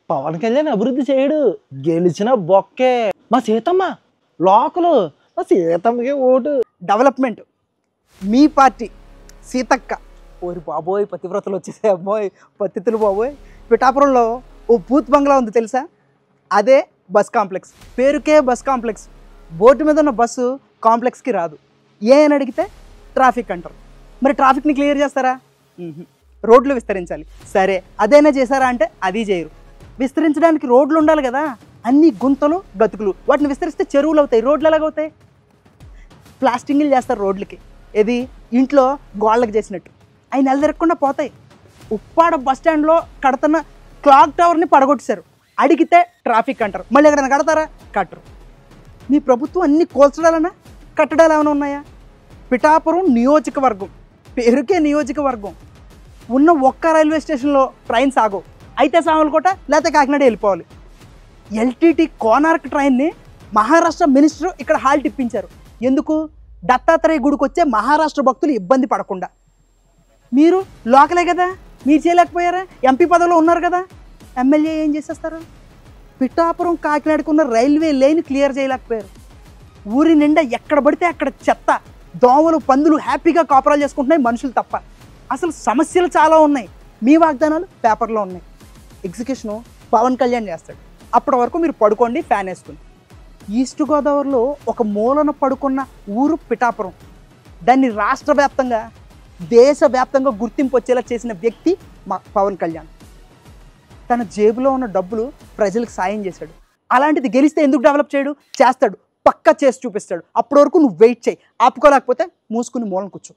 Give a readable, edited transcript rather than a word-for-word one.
పవన్ కళ్యాణ్ అభివృద్ధి చేయడు, గెలిచిన బొక్కే. మా సీతమ్మ లోకలు, మా సీతమ్మకి ఓటు. డెవలప్మెంట్ మీ పార్టీ సీతక్క. ఓరి బాబోయ్, పతివ్రతలు వచ్చేసాయి అమ్మోయ్, పతితులు బాబోయ్. పిఠాపురంలో ఓ బూత్ బంగ్లా ఉంది తెలుసా? అదే బస్ కాంప్లెక్స్. పేరుకే బస్ కాంప్లెక్స్. బోర్డు మీద ఉన్న బస్సు కాంప్లెక్స్కి రాదు. ఏ అని అడిగితే ట్రాఫిక్ అంటారు. మరి ట్రాఫిక్ని క్లియర్ చేస్తారా? రోడ్లు విస్తరించాలి. సరే, అదైనా చేశారా అంటే అది చేయరు. విస్తరించడానికి రోడ్లు ఉండాలి కదా, అన్ని గుంతలు గతుకులు. వాటిని విస్తరిస్తే చెరువులు అవుతాయి, రోడ్లు ఎలాగవుతాయి? ప్లాస్టింగ్లు చేస్తారు రోడ్లకి. ఏది ఇంట్లో గోళ్ళకి చేసినట్టు. అవి నెలదిరగకుండా పోతాయి. ఉప్పాడ బస్టాండ్లో కడుతున్న క్లాక్ టవర్ని పడగొట్టేశారు. అడిగితే ట్రాఫిక్ అంటారు. మళ్ళీ ఎక్కడైనా కడతారా? కట్టరు. మీ ప్రభుత్వం అన్ని కోల్చడాలన్నా కట్టడాలు ఏమైనా ఉన్నాయా? పిఠాపురం నియోజకవర్గం, పేరుకే నియోజకవర్గం. ఉన్న ఒక్క రైల్వే స్టేషన్లో ట్రైన్ సాగవు. అయితే సామలకోట లేకపోతే కాకినాడ వెళ్ళిపోవాలి. ఎల్టీటీ కోనార్క్ ట్రైన్ని మహారాష్ట్ర మినిస్టర్ ఇక్కడ హాల్ట్ ఇప్పించారు. ఎందుకు? దత్తాత్రేయ గుడికి వచ్చే మహారాష్ట్ర భక్తులు ఇబ్బంది పడకుండా. మీరు లోకలే కదా, మీరు చేయలేకపోయారా? ఎంపీ పదవిలో ఉన్నారు కదా, ఎమ్మెల్యే ఏం చేసేస్తారు? పిఠాపురం కాకినాడకు ఉన్న రైల్వే లైన్ క్లియర్ చేయలేకపోయారు. ఊరి నిండా ఎక్కడ పడితే అక్కడ చెత్త, దోమలు పందులు హ్యాపీగా కాపురాలు చేసుకుంటున్నాయి, మనుషులు తప్ప. అసలు సమస్యలు చాలా ఉన్నాయి. మీ వాగ్దానాలు పేపర్లో ఉన్నాయి. ఎగ్జిక్యూషను పవన్ కళ్యాణ్ చేస్తాడు. అప్పటి వరకు మీరు పడుకోండి ఫ్యాన్ వేసుకుని. ఈస్ట్ గోదావరిలో ఒక మూలన పడుకున్న ఊరు పిఠాపురం. దాన్ని రాష్ట్ర వ్యాప్తంగా, దేశవ్యాప్తంగా గుర్తింపు వచ్చేలా చేసిన వ్యక్తి మా పవన్ కళ్యాణ్. తన జేబులో ఉన్న డబ్బులు ప్రజలకు సాయం చేశాడు. అలాంటిది గెలిస్తే ఎందుకు డెవలప్ చేయడు? చేస్తాడు, పక్కా చేసి చూపిస్తాడు. అప్పటి వరకు నువ్వు వెయిట్ చేయి. ఆపుకోలేకపోతే మూసుకుని మూలను కూర్చో.